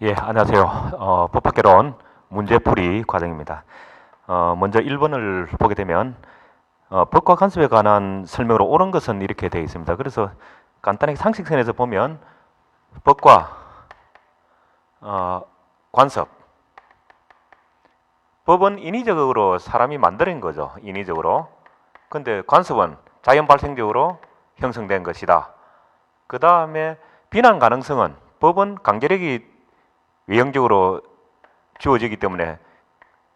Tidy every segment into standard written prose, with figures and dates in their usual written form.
예, 안녕하세요. 법학개론 문제풀이 과정입니다. 먼저 1번을 보게 되면 법과 관습에 관한 설명으로 옳은 것은 이렇게 되어 있습니다. 그래서 간단하게 상식선에서 보면 법과 관습, 법은 인위적으로 사람이 만드는 거죠. 인위적으로. 근데 관습은 자연 발생적으로 형성된 것이다. 그 다음에 비난 가능성은 법은 강제력이 외형적으로 주어지기 때문에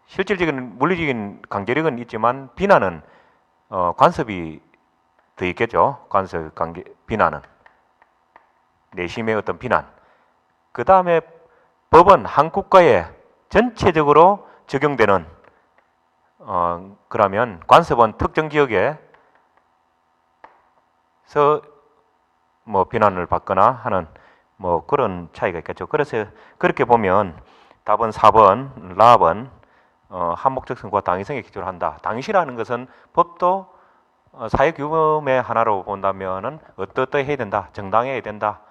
실질적인 물리적인 강제력은 있지만 비난은 관습이 더 있겠죠. 관습 관계 비난은 내심의 어떤 비난. 그 다음에 법은 한 국가에 전체적으로 적용되는 그러면 관습은 특정 지역에서 뭐 비난을 받거나 하는 뭐 그런 차이가 있겠죠. 그래서 그렇게 보면 답은 4번 라번 한목적성과 당위성에 기초로 한다. 당시라는 것은 법도 사회 규범의 하나로 본다면은 어떠해야 된다, 정당해야 된다,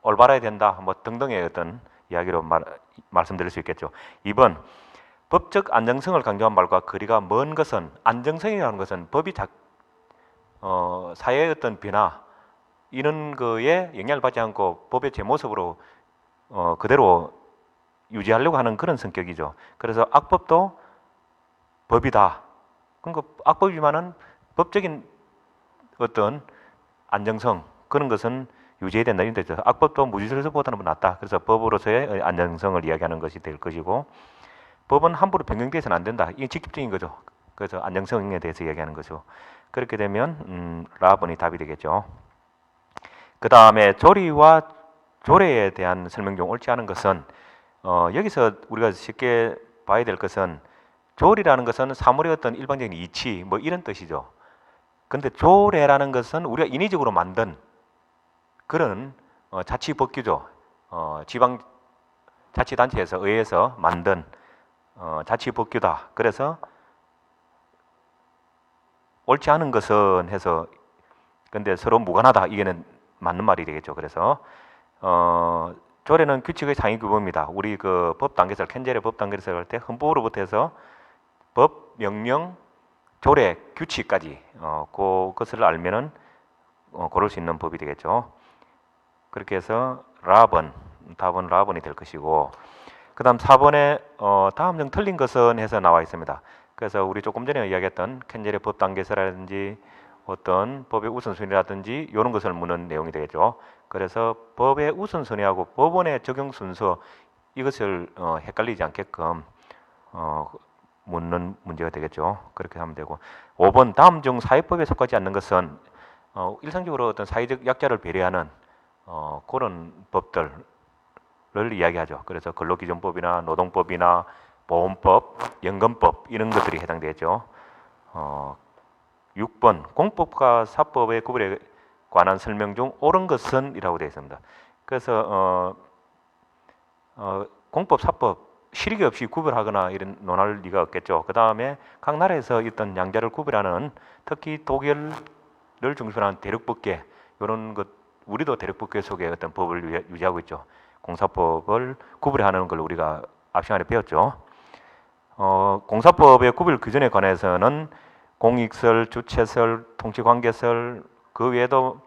올바라야 된다, 뭐 등등의 어떤 이야기로 말씀드릴 수 있겠죠. 2번 법적 안정성을 강조한 말과 거리가 먼 것은 안정성이라는 것은 법이 사회의 어떤 변화 이런 거에 영향을 받지 않고 법의 제 모습으로 그대로 유지하려고 하는 그런 성격이죠. 그래서 악법도 법이다. 그러니까 악법이지만은 법적인 어떤 안정성 그런 것은 유지해야 된다. 이런 뜻이죠. 악법도 무질서보다는 낫다. 그래서 법으로서의 안정성을 이야기하는 것이 될 것이고 법은 함부로 변경돼서는 안 된다. 이게 직접적인 거죠. 그래서 안정성에 대해서 이야기하는 거죠. 그렇게 되면 라번이 답이 되겠죠. 그 다음에 조리와 조례에 대한 설명 중 옳지 않은 것은 여기서 우리가 쉽게 봐야 될 것은 조리라는 것은 사물의 어떤 일반적인 이치 뭐 이런 뜻이죠. 근데 조례라는 것은 우리가 인위적으로 만든 그런 자치법규죠. 지방 자치단체에서 의해서 만든 자치법규다. 그래서 옳지 않은 것은 해서 근데 서로 무관하다. 이게는 맞는 말이 되겠죠. 그래서 조례는 규칙의 상위 규범입니다. 우리 그 법 단계설 켄젤의 법 단계설 할 때 헌법으로부터 해서 법, 명령, 조례, 규칙까지 그것을 알면은 고를 수 있는 법이 되겠죠. 그렇게 해서 라번 답은 라번이 될 것이고 그 다음 4번에 다음 중 틀린 것은 해서 나와 있습니다. 그래서 우리 조금 전에 이야기했던 켄젤의 법 단계설이라든지 어떤 법의 우선순위라든지 이런 것을 묻는 내용이 되겠죠. 그래서 법의 우선순위하고 법원의 적용 순서 이것을 헷갈리지 않게끔 묻는 문제가 되겠죠. 그렇게 하면 되고 5번 다음 중 사회법에 속하지 않는 것은 일상적으로 어떤 사회적 약자를 배려하는 그런 법들을 이야기하죠. 그래서 근로기준법이나 노동법이나 보험법, 연금법 이런 것들이 해당되죠. 6번 공법과 사법의 구별에 관한 설명 중 옳은 것은 이라고 되어 있습니다. 그래서 공법, 사법 실익이 없이 구별하거나 이런 논할 리가 없겠죠. 그 다음에 각 나라에서 있던 양자를 구별하는 특히 독일을 중심으로 한 대륙법계 이런 것 우리도 대륙법계 속에 어떤 법을 유지하고 있죠. 공사법을 구별하는 걸 우리가 앞 시간에 배웠죠. 공사법의 구별 규정에 관해서는 공익설, 주체설, 통치관계설 그 외에도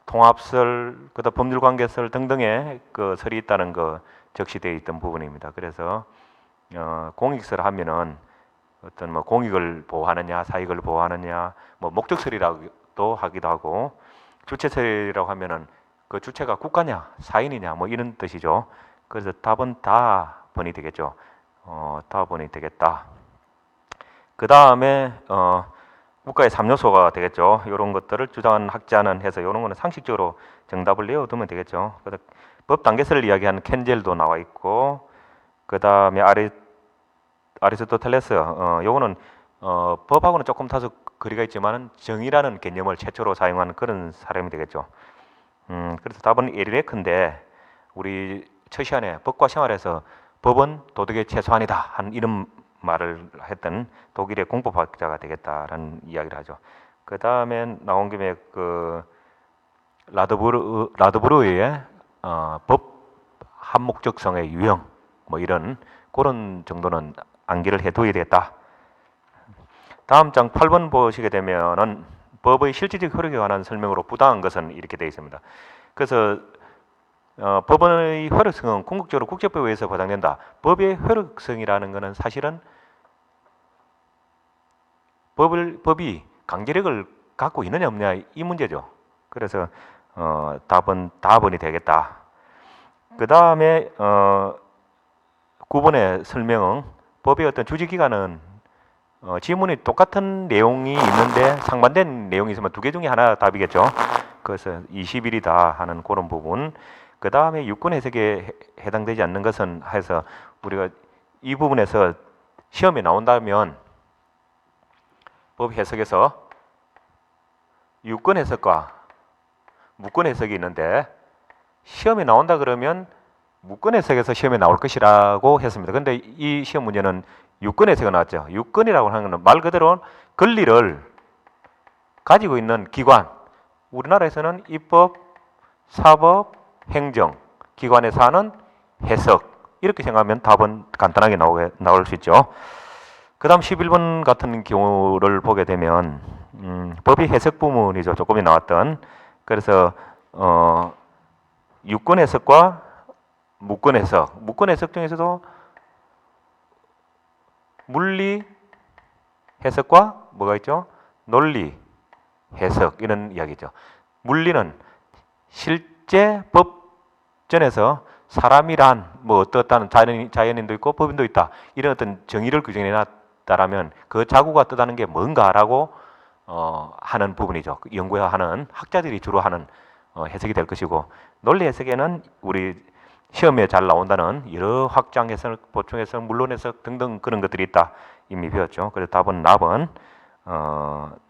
통합설, 그다음 법률관계설 등등의 그 설이 있다는 거 적시되어 있던 부분입니다. 그래서 공익설 하면은 어떤 뭐 공익을 보호하느냐, 사익을 보호하느냐, 뭐 목적설이라고도 하기도 하고 주체설이라고 하면은 그 주체가 국가냐, 사인이냐, 뭐 이런 뜻이죠. 그래서 답은 다 번이 되겠죠. 다 번이 되겠다. 그 다음에 국가의 3요소가 되겠죠. 이런 것들을 주장하는 학자는 해서 이런 거는 상식적으로 정답을 내어두면 되겠죠. 법 단계설을 이야기하는 켄젤도 나와 있고 그 다음에 아리스토텔레스 요거는 법하고는 조금 다소 거리가 있지만 정의라는 개념을 최초로 사용한 그런 사람이 되겠죠. 그래서 답은 에리레크인데 우리 첫 시간에 법과 생활에서 법은 도덕의 최소한이다 하는 이런 말을 했던 독일의 공법학자가 되겠다라는 이야기를 하죠. 그 다음에 나온 김에 그 라드부르의 법 한목적성의 유형 뭐 이런 그런 정도는 암기를 해둬야 되겠다. 다음 장 8번 보시게 되면은 법의 실질적 효력에 관한 설명으로 부당한 것은 이렇게 되어 있습니다. 그래서 법의 효력성은 궁극적으로 국제법에 의해서 보장된다. 법의 효력성이라는 것은 사실은 법이 강제력을 갖고 있느냐 없느냐 이 문제죠. 그래서 답은 다번이 되겠다. 그 다음에 9번의 설명은 법의 어떤 주지기간은 지문이 똑같은 내용이 있는데 상반된 내용이 있으면 두 개 중에 하나 답이겠죠. 그래서 20일이다 하는 그런 부분. 그 다음에 유권 해석에 해당되지 않는 것은 해서 우리가 이 부분에서 시험에 나온다면 법 해석에서 유권 해석과 무권 해석이 있는데 시험에 나온다 그러면 무권 해석에서 시험에 나올 것이라고 했습니다. 그런데 이 시험 문제는 유권 해석이 나왔죠. 유권이라고 하는 것은 말 그대로 권리를 가지고 있는 기관. 우리나라에서는 입법, 사법, 행정 기관에서 하는 해석 이렇게 생각하면 답은 간단하게 나올 수 있죠. 그 다음 11번 같은 경우를 보게 되면 법의 해석 부문이죠. 조금이 나왔던. 그래서 유권 해석과 무권 해석. 무권 해석 중에서도 물리 해석과 뭐가 있죠? 논리 해석 이런 이야기죠. 물리는 실제 법전에서 사람이란 뭐 어떻다는 자연인도 있고 법인도 있다. 이런 어떤 정의를 규정해 놨다라면 그 자구가 뜻하는 게 뭔가라고 하는 부분이죠. 연구하는 학자들이 주로 하는 해석이 될 것이고 논리 해석에는 우리 시험에 잘 나온다는 여러 확장 해석, 보충 해석, 물론 해석 등등 그런 것들이 있다 이미 배웠죠. 그래서 답은 납은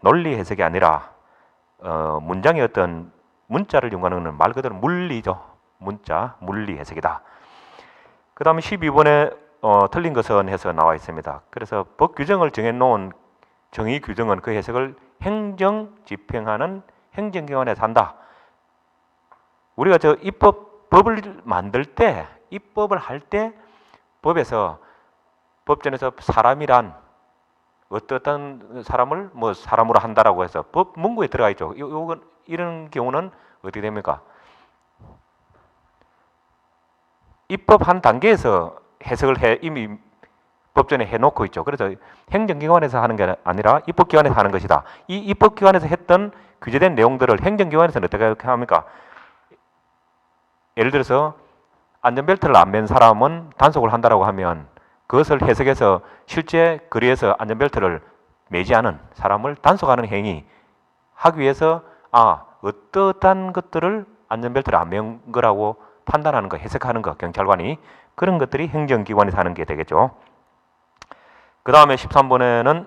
논리 해석이 아니라 문장의 어떤 문자를 연구하는 말 그대로 물리죠. 문자, 물리 해석이다. 그 다음에 12번에 틀린 것은 해서 나와 있습니다. 그래서 법 규정을 정해놓은 정의 규정은 그 해석을 행정 집행하는 행정기관에서 한다. 우리가 법을 만들 때, 입법을 할 때 법에서 법전에서 사람이란 어떤 사람을 뭐 사람으로 한다라고 해서 법 문구에 들어가 있죠. 이런 경우는 어떻게 됩니까? 입법한 단계에서 해석을 이미 법전에 해놓고 있죠. 그래서 행정기관에서 하는 게 아니라 입법기관에서 하는 것이다. 이 입법기관에서 했던 규제된 내용들을 행정기관에서는 어떻게 합니까? 예를 들어서 안전벨트를 안 맨 사람은 단속을 한다라고 하면 그것을 해석해서 실제 거리에서 안전벨트를 매지 않은 사람을 단속하는 행위 하기 위해서 어떠한 것들을 안전벨트를 안 맨 거라고 판단하는 거, 해석하는 거, 경찰관이 그런 것들이 행정기관에서 하는 게 되겠죠. 그 다음에 13번에는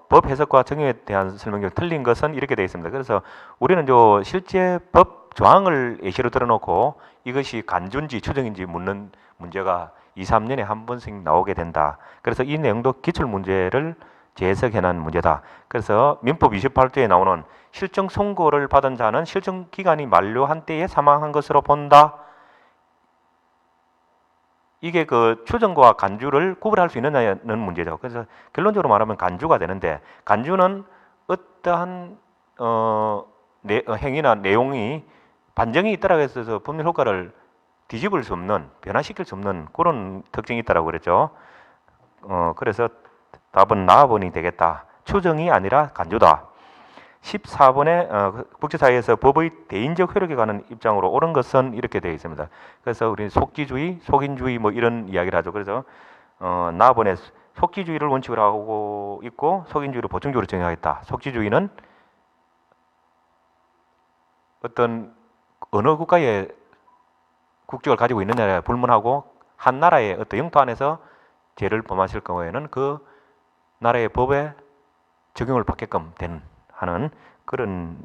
법 해석과 정의에 대한 설명이 틀린 것은 이렇게 되어 있습니다. 그래서 우리는 실제 법 조항을 예시로 들어놓고 이것이 간주인지 추정인지 묻는 문제가 2, 3년에 한 번씩 나오게 된다. 그래서 이 내용도 기출문제를 재해석해놓은 문제다. 그래서 민법 28조에 나오는 실정 선고를 받은 자는 실정 기간이 만료한 때에 사망한 것으로 본다. 이게 그 추정과 간주를 구분할 수 있느냐는 문제죠. 그래서 결론적으로 말하면 간주가 되는데 간주는 어떠한 행위나 내용이 반정이 있다라고 해서 법률 효과를 뒤집을 수 없는, 변화시킬 수 없는 그런 특징이 있다라고 그랬죠. 그래서 답은 나번이 되겠다. 추정이 아니라 간주다. 14번에 국제사회에서 법의 대인적 효력에 관한 입장으로 옳은 것은 이렇게 되어 있습니다. 그래서 우리 속기주의, 속인주의 뭐 이런 이야기를 하죠. 그래서 나번에 속기주의를 원칙으로 하고 있고 속인주의를 보충적으로 정의하겠다. 속기주의는 어떤 어느 국가의 국적을 가지고 있느냐에 불문하고 한 나라의 어떤 영토 안에서 죄를 범하실 경우에는 그 나라의 법에 적용을 받게끔 하는 그런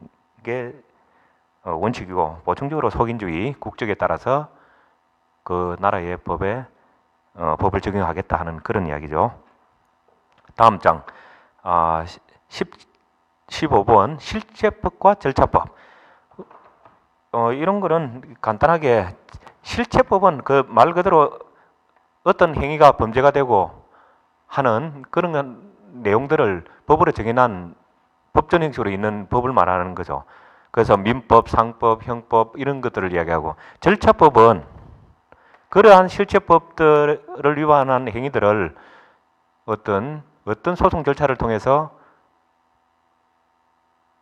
게 원칙이고 보충적으로 속인주의 국적에 따라서 그 나라의 법을 적용하겠다 하는 그런 이야기죠. 다음 장 15번 실제법과 절차법. 이런 거는 간단하게 실체법은 그 말 그대로 어떤 행위가 범죄가 되고 하는 그런 내용들을 법으로 정해놓은 법전 형식으로 있는 법을 말하는 거죠. 그래서 민법, 상법, 형법 이런 것들을 이야기하고, 절차법은 그러한 실체법들을 위반한 행위들을 어떤 소송 절차를 통해서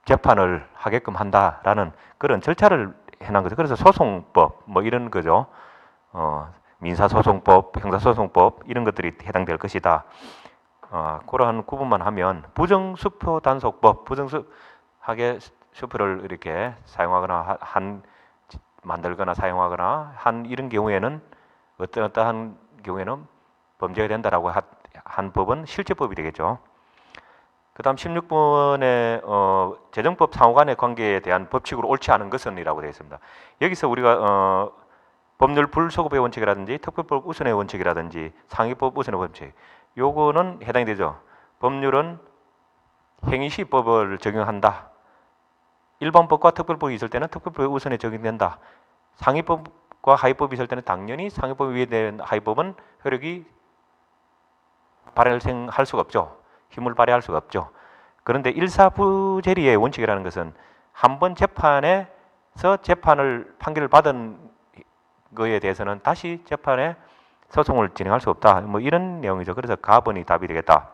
재판을 하게끔 한다라는 그런 절차를 해놓은 거죠. 그래서 소송법 뭐 이런 거죠. 민사소송법, 형사소송법 이런 것들이 해당될 것이다. 그러한 구분만 하면 부정수표 단속법, 부정하게 수표를 이렇게 사용하거나 만들거나 사용하거나 한 이런 경우에는 어떠한 경우에는 범죄가 된다라고 한 법은 실제법이 되겠죠. 그 다음 16번에 재정법 상호 간의 관계에 대한 법칙으로 옳지 않은 것은 이라고 되어 있습니다. 여기서 우리가 법률 불소급의 원칙이라든지 특별법 우선의 원칙이라든지 상위법 우선의 원칙, 요거는 해당이 되죠. 법률은 행위시법을 적용한다. 일반법과 특별법이 있을 때는 특별법이 우선에 적용된다. 상위법과 하위법이 있을 때는 당연히 상위법 위에 대한 하위법은 효력이 발생할 수가 없죠. 힘을 발휘할 수가 없죠. 그런데 일사부재리의 원칙이라는 것은 한 번 재판에서 판결을 받은 거에 대해서는 다시 재판에 소송을 진행할 수 없다. 뭐 이런 내용이죠. 그래서 가번이 답이 되겠다.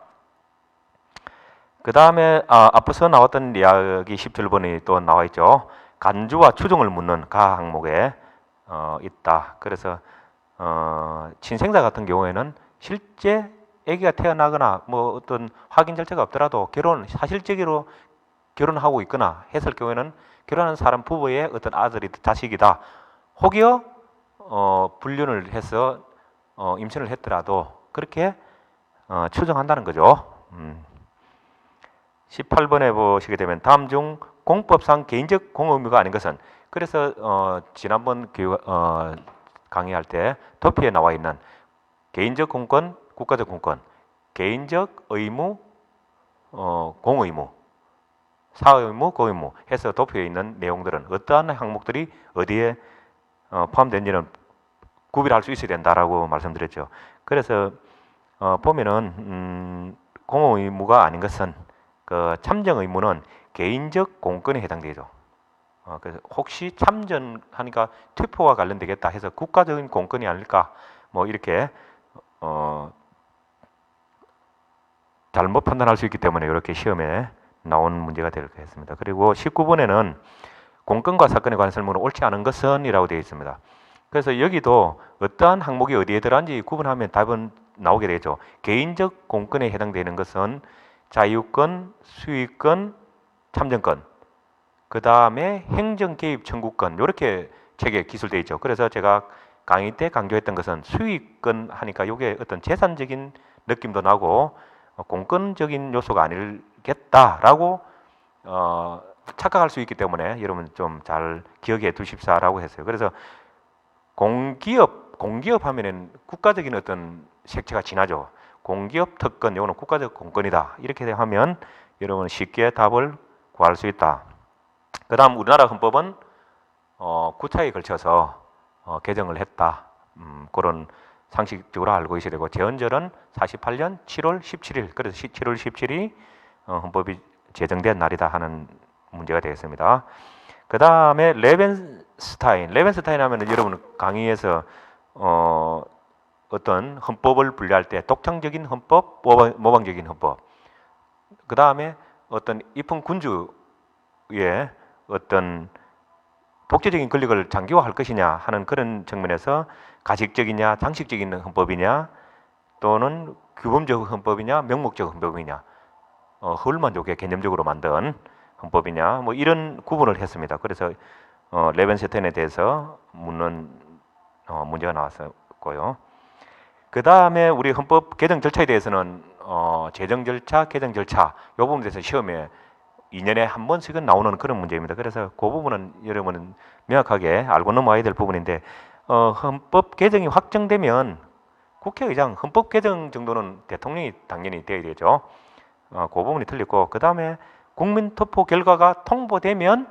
그 다음에 앞서서 나왔던 이야기 17번이 또 나와 있죠. 간주와 추정을 묻는 가 항목에 있다. 그래서 친생자 같은 경우에는 실제 아기가 태어나거나 뭐 어떤 확인 절차가 없더라도 사실적으로 결혼하고 있거나 했을 경우에는 결혼한 사람 부부의 어떤 아들이 자식이다. 혹여 불륜을 해서 임신을 했더라도 그렇게 추정한다는 거죠. 18번에 보시게 되면 다음 중 공법상 개인적 공여 의무가 아닌 것은, 그래서 지난번 강의할 때 도표에 나와 있는 개인적 공권, 국가적 공권, 개인적 의무, 공의무, 사의무, 고의무 해서 도표에 있는 내용들은 어떠한 항목들이 어디에 포함된지는 구별할 수 있어야 된다라고 말씀드렸죠. 그래서 보면은 공의무가 아닌 것은 그 참정 의무는 개인적 공권에 해당되죠. 그래서 혹시 참전하니까 투표와 관련되겠다 해서 국가적인 공권이 아닐까 뭐 이렇게 잘못 판단할 수 있기 때문에 이렇게 시험에 나온 문제가 될 것 같습니다. 그리고 19번에는 공권과 사건에 관한 설명은 옳지 않은 것은 이라고 되어 있습니다. 그래서 여기도 어떠한 항목이 어디에 들어간지 구분하면 답은 나오게 되죠. 개인적 공권에 해당되는 것은 자유권, 수익권, 참정권, 그 다음에 행정 개입 청구권, 이렇게 책에 기술되어 있죠. 그래서 제가 강의 때 강조했던 것은 수익권 하니까 이게 어떤 재산적인 느낌도 나고 공권적인 요소가 아니겠다라고 착각할 수 있기 때문에 여러분 좀 잘 기억해 두십사라고 했어요. 그래서 공기업 하면은 국가적인 어떤 색채가 진하죠. 공기업 특권, 이거는 국가적 공권이다. 이렇게 하면 여러분 쉽게 답을 구할 수 있다. 그 다음 우리나라 헌법은 9차에 걸쳐서 개정을 했다. 그런 상식적으로 알고 있어야 되고, 제헌절은 48년 7월 17일, 그래서 7월 17일이 헌법이 제정된 날이다 하는 문제가 되겠습니다. 그 다음에 레벤스타인 하면 여러분 강의에서 어떤 헌법을 분류할 때 독창적인 헌법, 모방적인 헌법, 그 다음에 어떤 입헌 군주의 어떤 독재적인 권력을 장기화할 것이냐 하는 그런 측면에서 가식적이냐 장식적인 헌법이냐 또는 규범적 헌법이냐 명목적 헌법이냐 허울만 좋게 개념적으로 만든 헌법이냐 뭐 이런 구분을 했습니다. 그래서 레벤스타인에 대해서 묻는 문제가 나왔었고요. 그 다음에 우리 헌법 개정 절차에 대해서는 제정 절차, 개정 절차 이 부분에 대해서 시험에 2년에 한 번씩은 나오는 그런 문제입니다. 그래서 그 부분은 여러분은 명확하게 알고 넘어와야 될 부분인데 헌법 개정이 확정되면 국회의장, 헌법 개정 정도는 대통령이 당연히 돼야 되죠. 그 부분이 틀렸고, 그 다음에 국민 투표 결과가 통보되면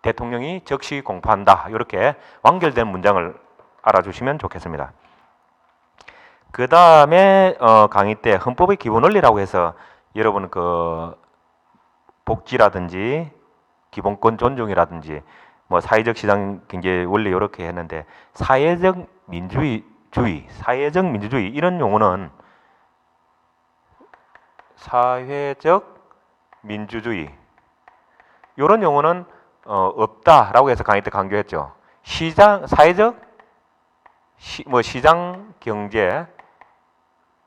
대통령이 즉시 공포한다. 이렇게 완결된 문장을 알아주시면 좋겠습니다. 그 다음에 강의 때 헌법의 기본 원리라고 해서 여러분 그 복지라든지 기본권 존중이라든지 뭐 사회적 시장 경제 원리 이렇게 했는데 사회적 민주주의 이런 용어는 사회적 민주주의 이런 용어는 없다라고 해서 강의 때 강조했죠. 사회적 시장 경제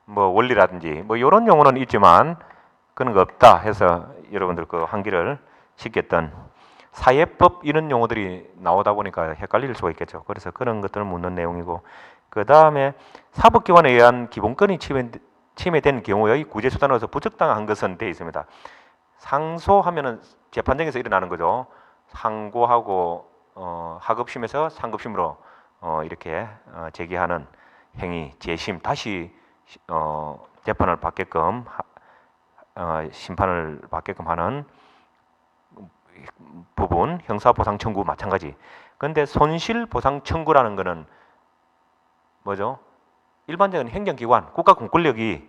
원리라든지 이런 용어는 있지만 그런 거 없다 해서 여러분들 그 환기를 시켰던 사회법 이런 용어들이 나오다 보니까 헷갈릴 수가 있겠죠. 그래서 그런 것들을 묻는 내용이고 그 다음에 사법기관에 의한 기본권이 침해된 경우의 구제수단으로서 부적당한 것은 되어 있습니다. 상소하면은 재판정에서 일어나는 거죠. 상고하고 하급심에서 상급심으로 이렇게 제기하는 행위, 재심, 다시 재판을 받게끔 심판을 받게끔 하는 부분, 형사보상 청구 마찬가지. 그런데 손실보상 청구라는 것은 뭐죠? 일반적인 행정기관, 국가 공권력이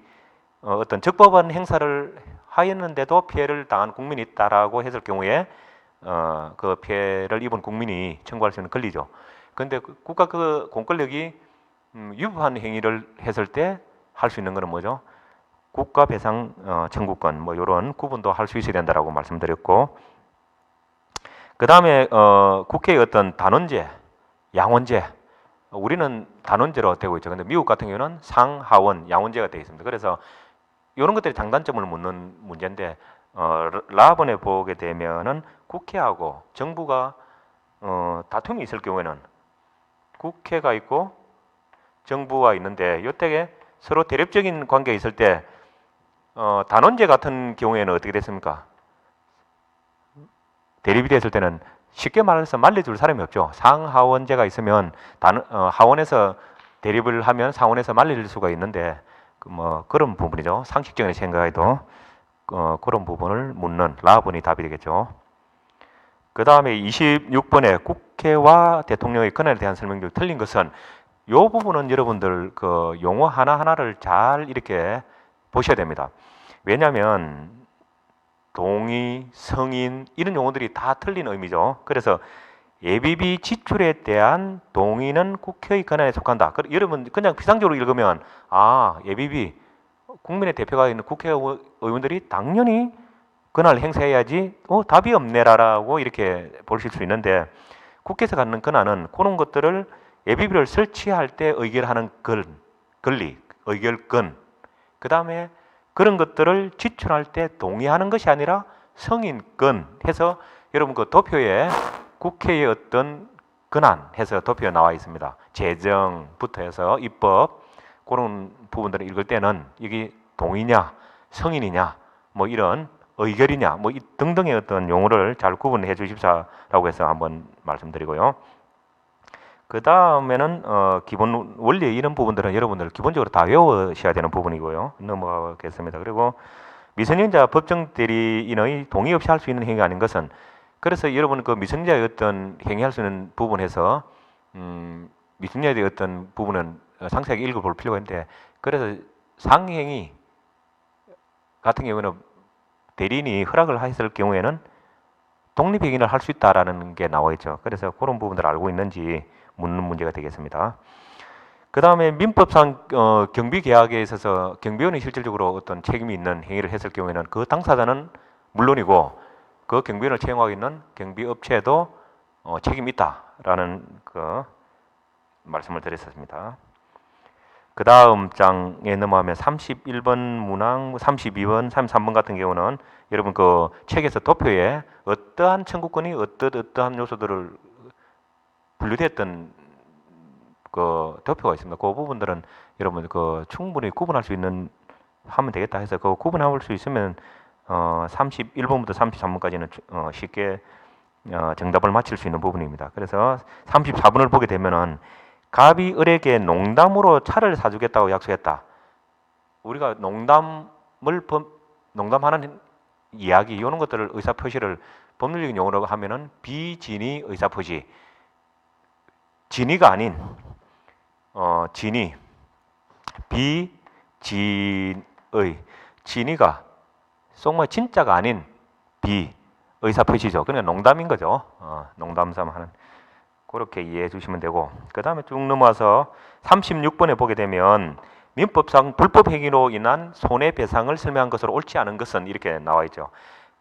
어떤 적법한 행사를 하였는데도 피해를 당한 국민이 있다라고 했을 경우에 그 피해를 입은 국민이 청구할 수 있는 권리죠. 그런데 국가 그 공권력이 위법한 행위를 했을 때 할 수 있는 것은 뭐죠? 국가 배상 청구권 이런 구분도 할 수 있어야 된다라고 말씀드렸고 그 다음에 국회의 어떤 단원제, 양원제 우리는 단원제로 되고 있죠. 근데 미국 같은 경우는 상하원, 양원제가 되어 있습니다. 그래서 이런 것들이 장단점을 묻는 문제인데 라본에 보게 되면은 국회하고 정부가 다툼이 있을 경우에는 국회가 있고 정부가 있는데 이때에 서로 대립적인 관계가 있을 때 단원제 같은 경우에는 어떻게 됐습니까? 대립이 됐을 때는 쉽게 말해서 말려줄 사람이 없죠. 상하원제가 있으면 하원에서 대립을 하면 상원에서 말려줄 수가 있는데 그런 부분이죠. 상식적인 생각에도 그런 부분을 묻는 라본이 답이 되겠죠. 그 다음에 26번에 국회와 대통령의 권한에 대한 설명이 틀린 것은 이 부분은 여러분들 그 용어 하나하나를 잘 이렇게 보셔야 됩니다. 왜냐하면 동의, 성인 이런 용어들이 다 틀린 의미죠. 그래서 예비비 지출에 대한 동의는 국회의 권한에 속한다. 여러분 그냥 피상적으로 읽으면 예비비 국민의 대표가 있는 국회의원들이 당연히 권한을 행사해야지 답이 없네라고 이렇게 보실 수 있는데 국회에서 갖는 권한은 그런 것들을 예비비를 설치할 때 의결하는 권리, 의결권 그 다음에 그런 것들을 지출할 때 동의하는 것이 아니라 성인권 해서 여러분 그 도표에 국회의 어떤 권한 해서 도표에 나와 있습니다. 재정부터 해서 입법 그런 부분들을 읽을 때는 이게 동의냐 성인이냐 이런 의결이냐 등등의 어떤 용어를 잘 구분해 주십사라고 해서 한번 말씀드리고요. 그 다음에는 기본 원리 이런 부분들은 여러분들 기본적으로 다 외우셔야 되는 부분이고요. 넘어가겠습니다. 그리고 미성년자 법정 대리인의 동의 없이 할 수 있는 행위가 아닌 것은 그래서 여러분 그 미성년자의 어떤 행위할 수 있는 부분에서 미성년자의 어떤 부분은 상세하게 읽어볼 필요가 있는데 그래서 상행위 같은 경우에는 대리인이 허락을 했을 경우에는 독립행위를 할 수 있다라는 게 나와 있죠. 그래서 그런 부분들을 알고 있는지 묻는 문제가 되겠습니다. 그 다음에 민법상 경비계약에 있어서 경비원이 실질적으로 어떤 책임이 있는 행위를 했을 경우에는 그 당사자는 물론이고 그 경비원을 채용하고 있는 경비업체에도 책임이 있다라는 그 말씀을 드렸습니다. 그 다음 장에 넘어가면 31번 문항, 32번, 33번 같은 경우는 여러분 그 책에서 도표에 어떠한 청구권이 어떠한 요소들을 분류됐던 그 도표가 있습니다. 그 부분들은 여러분 그 충분히 구분할 수 있는 하면 되겠다 해서 그 구분할 수 있으면 31번부터 33번까지는 쉽게 정답을 맞힐 수 있는 부분입니다. 그래서 34번을 보게 되면은 갑이 을에게 농담으로 차를 사주겠다고 약속했다. 우리가 농담하는 이야기 이런 것들을 의사표시를 법률적인 용어로 하면은 비진의 의사표시. 진의가 아닌 진의, 비진의, 진의가 속말 진짜가 아닌 비 의사 표시죠. 그러니까 농담인 거죠. 농담 삼아 하는, 그렇게 이해해 주시면 되고, 그 다음에 쭉 넘어와서 36번에 보게 되면 민법상 불법 행위로 인한 손해배상을 설명한 것으로 옳지 않은 것은 이렇게 나와 있죠.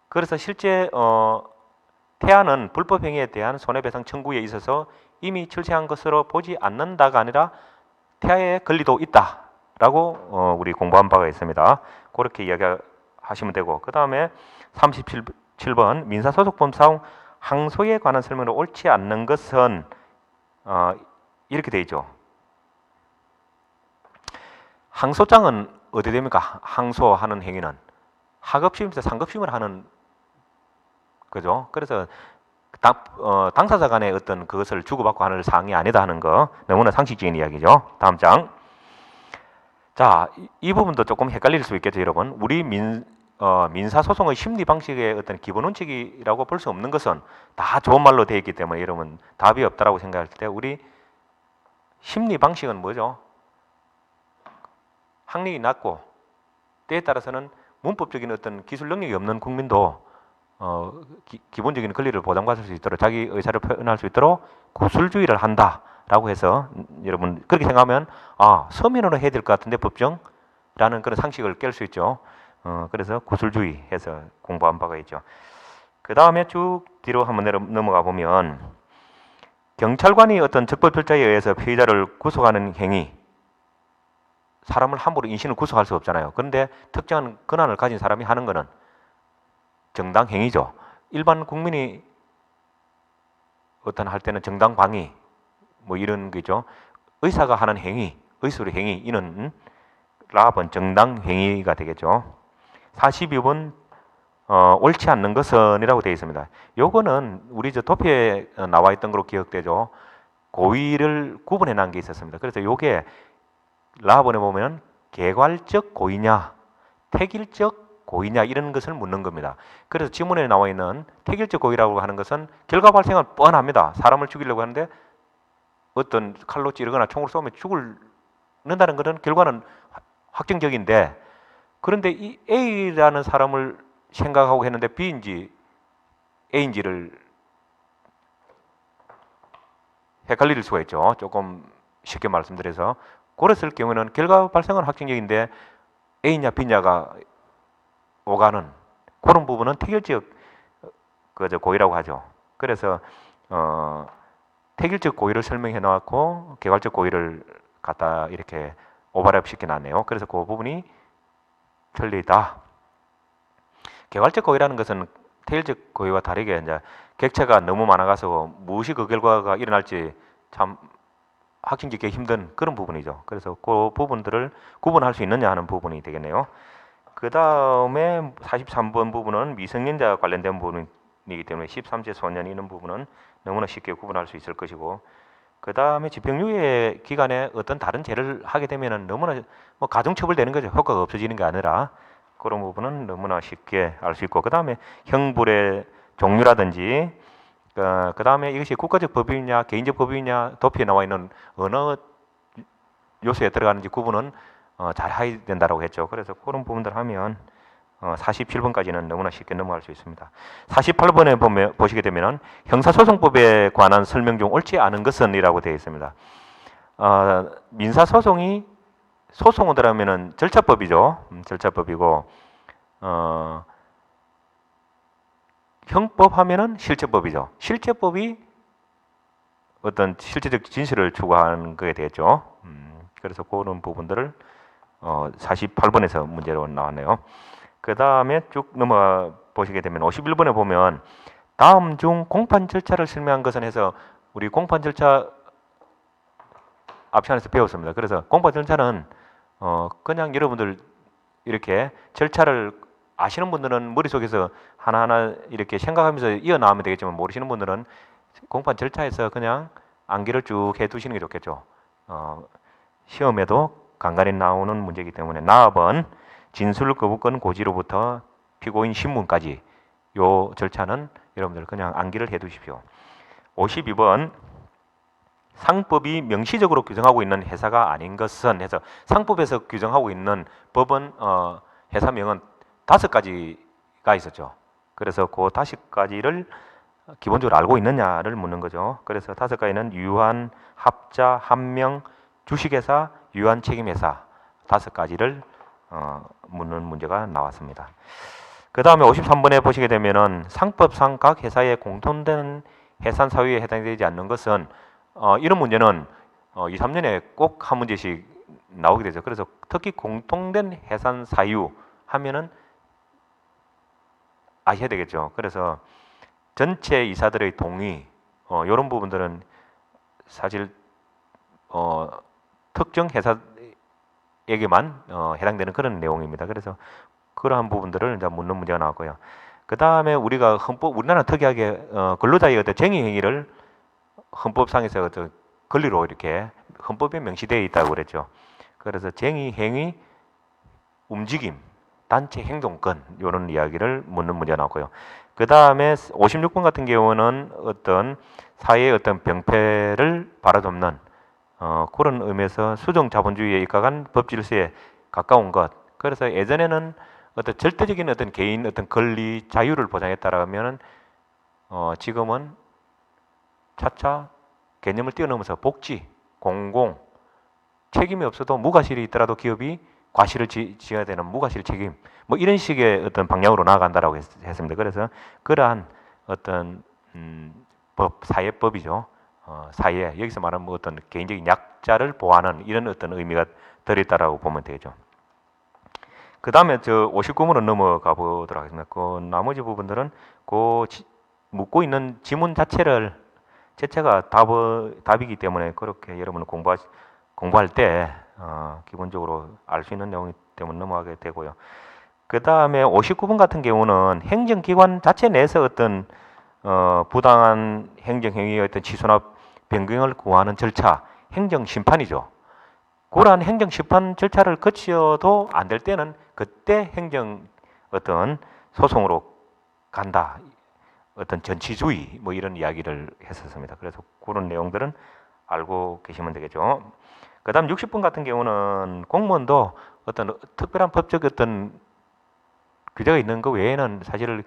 그래서 실제 태아는 불법 행위에 대한 손해배상 청구에 있어서 이미 철저한 것으로 보지 않는다가 아니라 태아의 권리도 있다라고 우리 공부한 바가 있습니다. 그렇게 이야기하시면 되고, 그 다음에 37번 민사소송법상 항소에 관한 설명으로 옳지 않는 것은 이렇게 되어 있죠. 항소장은 어디 됩니까? 항소하는 행위는 하급심에서 상급심을 하는 거죠. 그래서 당사자 간의 어떤 그것을 주고받고 하는 사항이 아니다 하는 거, 너무나 상식적인 이야기죠. 다음 장. 자, 이 부분도 조금 헷갈릴 수 있겠죠, 여러분. 우리 민사소송의 심리 방식의 어떤 기본 원칙이라고 볼 수 없는 것은 다 좋은 말로 되어 있기 때문에 여러분 답이 없다라고 생각할 때, 우리 심리 방식은 뭐죠? 학력이 낮고 때에 따라서는 문법적인 어떤 기술 능력이 없는 국민도 기본적인 권리를 보장받을 수 있도록, 자기 의사를 표현할 수 있도록 구술주의를 한다라고 해서, 여러분 그렇게 생각하면 서민으로 해야 될 것 같은데 법정라는 그런 상식을 깰 수 있죠. 그래서 구술주의 해서 공부한 바가 있죠. 그 다음에 쭉 뒤로 한번 넘어가 보면, 경찰관이 어떤 적법 절차에 의해서 피의자를 구속하는 행위, 사람을 함부로 인신을 구속할 수 없잖아요. 그런데 특정한 권한을 가진 사람이 하는 것은 정당 행위죠. 일반 국민이 어떤 할 때는 정당 방위 뭐 이런 거죠. 의사가 하는 행위, 의술의 행위, 이는 라번 정당 행위가 되겠죠. 42번 옳지 않는 것은 이라고 되어 있습니다. 요거는 우리 저 도표에 나와 있던 걸로 기억되죠. 고의를 구분해 놓은 게 있었습니다. 그래서 요게 라번에 보면 개괄적 고의냐, 택일적 고의냐, 이런 것을 묻는 겁니다. 그래서 지문에 나와 있는 택일적 고의라고 하는 것은 결과 발생은 뻔합니다. 사람을 죽이려고 하는데 어떤 칼로 찌르거나 총으로 쏘면 죽는다는 것은 결과는 확정적인데, 그런데 이 A라는 사람을 생각하고 했는데 B인지 A인지를 헷갈릴 수가 있죠. 조금 쉽게 말씀드려서, 그랬을 경우에는 결과 발생은 확정적인데 A냐 B냐가 오가는 그런 부분은 택일적 고의라고 하죠. 그래서 택일적 고의를 설명해 놓았고 개괄적 고의를 갖다 이렇게 오버랩 시켜 놨네요. 그래서 그 부분이 틀리다. 개괄적 고의라는 것은 택일적 고의와 다르게 이제 객체가 너무 많아가서 무엇이 그 결과가 일어날지 참 확정짓기 힘든 그런 부분이죠. 그래서 그 부분들을 구분할 수 있느냐 하는 부분이 되겠네요. 그 다음에 43번 부분은 미성년자 관련된 부분이기 때문에 13세 소년 이런 부분은 너무나 쉽게 구분할 수 있을 것이고, 그 다음에 집행유예 기간에 어떤 다른 죄를 하게 되면은 너무나 가중처벌되는 거죠. 효과가 없어지는 게 아니라 그런 부분은 너무나 쉽게 알 수 있고, 그 다음에 형벌의 종류라든지, 그 다음에 이것이 국가적 법이냐 개인적 법이냐 도표에 나와 있는 어느 요소에 들어가는지 구분은 잘 해야 된다고 했죠. 그래서 그런 부분들 하면 47번까지는 너무나 쉽게 넘어갈 수 있습니다. 48번에 보시게 되면 형사소송법에 관한 설명 중 옳지 않은 것은 이라고 되어 있습니다. 민사소송이 소송을 들어가면 절차법이죠. 절차법이고, 형법 하면은 실체법이죠. 실체법이 어떤 실체적 진실을 추구하는 거에 되겠죠. 그래서 그런 부분들을 48번에서 문제로 나왔네요. 그 다음에 쭉 넘어가 보시게 되면 51번에 보면 다음 중 공판 절차를 설명한 것은 해서, 우리 공판 절차 앞 시간에서 배웠습니다. 그래서 공판 절차는 그냥 여러분들 이렇게 절차를 아시는 분들은 머릿속에서 하나하나 이렇게 생각하면서 이어나가면 되겠지만, 모르시는 분들은 공판 절차에서 그냥 암기를 쭉 해두시는 게 좋겠죠. 시험에도 간간히 나오는 문제이기 때문에 나압은 진술 거부권 고지로부터 피고인 신문까지 요 절차는 여러분들 그냥 암기를 해두십시오. 52번 상법이 명시적으로 규정하고 있는 회사가 아닌 것은 해서 상법에서 규정하고 있는 법은 회사명은 5가지가 있었죠. 그래서 그 5가지를 기본적으로 알고 있느냐를 묻는 거죠. 그래서 5가지는 유한, 합자, 함명, 주식회사, 유한 책임회사 5가지를 묻는 문제가 나왔습니다. 그 다음에 53번에 보시게 되면은 상법상 각 회사의 공통된 해산 사유에 해당되지 않는 것은 이런 문제는 2, 3년에 꼭 한 문제씩 나오게 되죠. 그래서 특히 공통된 해산 사유 하면은 아셔야 되겠죠. 그래서 전체 이사들의 동의 이런 부분들은 사실 특정 회사에게만 해당되는 그런 내용입니다. 그래서 그러한 부분들을 이제 묻는 문제가 나왔고요. 그 다음에 우리가 우리나라 특이하게 근로자의 어떤 쟁의 행위를 헌법상에서 어떤 권리로 이렇게 헌법에 명시되어 있다고 그랬죠. 그래서 쟁의 행위, 움직임, 단체 행동권 이런 이야기를 묻는 문제가 나왔고요. 그 다음에 56번 같은 경우는 어떤 사회의 어떤 병폐를 바로잡는 그런 의미에서 수정 자본주의에 입각한 법 질서에 가까운 것. 그래서 예전에는 어떤 절대적인 어떤 개인 어떤 권리 자유를 보장했다라면은 지금은 차차 개념을 뛰어넘어서 복지, 공공, 책임이 없어도 무과실이 있더라도 기업이 과실을 지어야 되는 무과실 책임 뭐 이런 식의 어떤 방향으로 나아간다라고 했습니다. 그래서 그러한 어떤 사회법이죠. 사회 여기서 말하는 뭐 어떤 개인적인 약자를 보호하는 이런 어떤 의미가 들어있다라고 보면 되죠. 그 다음에 저 59번으로 넘어가 보도록 하겠습니다. 그 나머지 부분들은 그 묻고 있는 지문 자체가 답이기 때문에 그렇게 여러분 공부할 때 기본적으로 알 수 있는 내용이기 때문에 넘어가게 되고요. 그 다음에 59번 같은 경우는 행정기관 자체 내에서 어떤 부당한 행정행위의 어떤 취소나 변경을 구하는 절차, 행정심판이죠. 그러한 행정심판 절차를 거쳐도 안 될 때는 그때 행정 어떤 소송으로 간다. 어떤 전치주의 뭐 이런 이야기를 했었습니다. 그래서 그런 내용들은 알고 계시면 되겠죠. 그 다음 60번 같은 경우는 공무원도 어떤 특별한 법적 어떤 규제가 있는 것 외에는 사실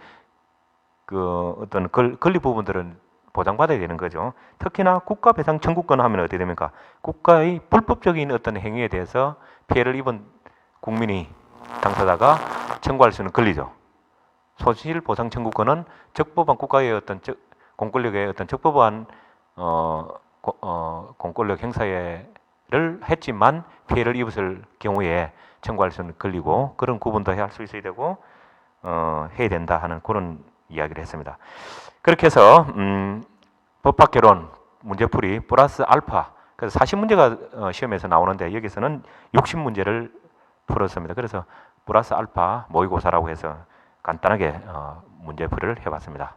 그 어떤 권리 부분들은 보장받아야 되는 거죠. 특히나 국가 배상 청구권 하면 어떻게 됩니까? 국가의 불법적인 어떤 행위에 대해서 피해를 입은 국민이 당사자가 청구할 수 있는 권리죠. 손실 보상 청구권은 적법한 국가의 어떤 공권력의 어떤 적법한 공권력 행사를 했지만 피해를 입었을 경우에 청구할 수 있는 권리고 그런 구분도 할 수 있어야 되고 해야 된다 하는 그런 이야기를 했습니다. 그렇게 해서 법학개론 문제풀이 플러스 알파 그래서 40문제가 시험에서 나오는데 여기서는 60문제를 풀었습니다. 그래서 플러스 알파 모의고사라고 해서 간단하게 문제풀이를 해봤습니다.